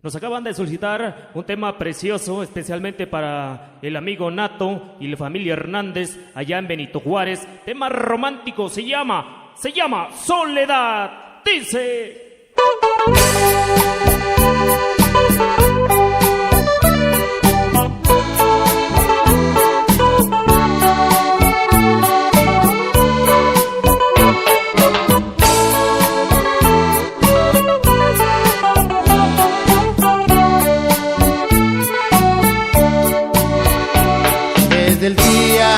Nos acaban de solicitar un tema precioso, especialmente para el amigo Nato y la familia Hernández, allá en Benito Juárez. Tema romántico, se llama Soledad. Dice... Desde el día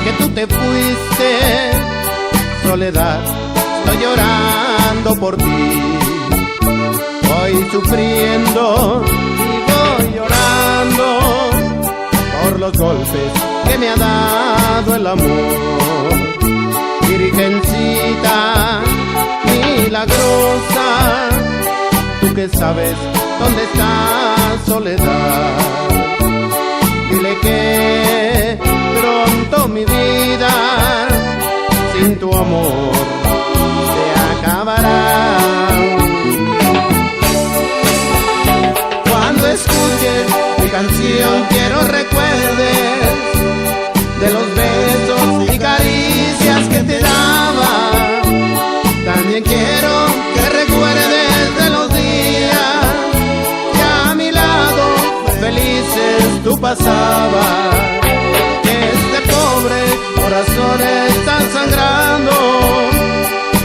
que tú te fuiste, Soledad, estoy llorando por ti. Voy sufriendo y voy llorando por los golpes que me ha dado el amor. Virgencita milagrosa, tú que sabes dónde está Soledad, dile que pronto mi vida sin tu amor se acabará. Cuando escuches mi canción quiero recuerdes de los besos y caricias que te daba. También quiero que recuerdes de los días que a mi lado felices tú pasabas. Este pobre corazón está sangrando,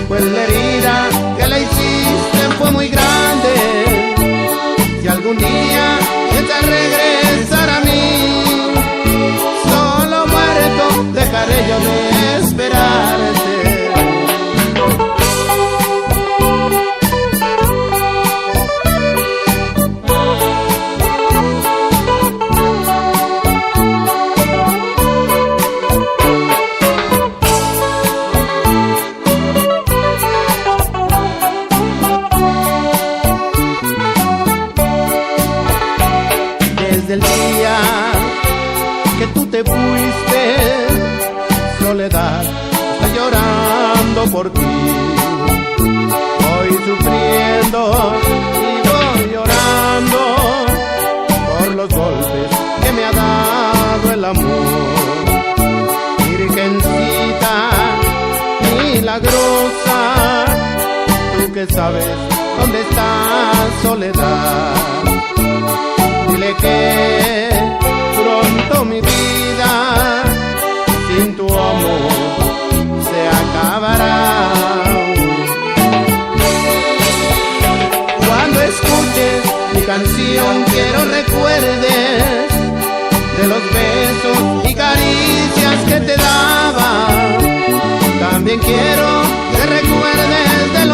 pues la herida que le hiciste fue muy grande. Si algún día piensas regresar a mí, solo muerto dejaré yo de esperarte. Desde el día que tú te fuiste, Soledad, estoy llorando por ti. Voy sufriendo y voy llorando por los golpes que me ha dado el amor. Virgencita milagrosa, tú que sabes dónde está Soledad, dile que pronto mi vida sin tu amor se acabará. Cuando escuches mi canción quiero recuerdes de los besos y caricias que te daba. También quiero que recuerdes de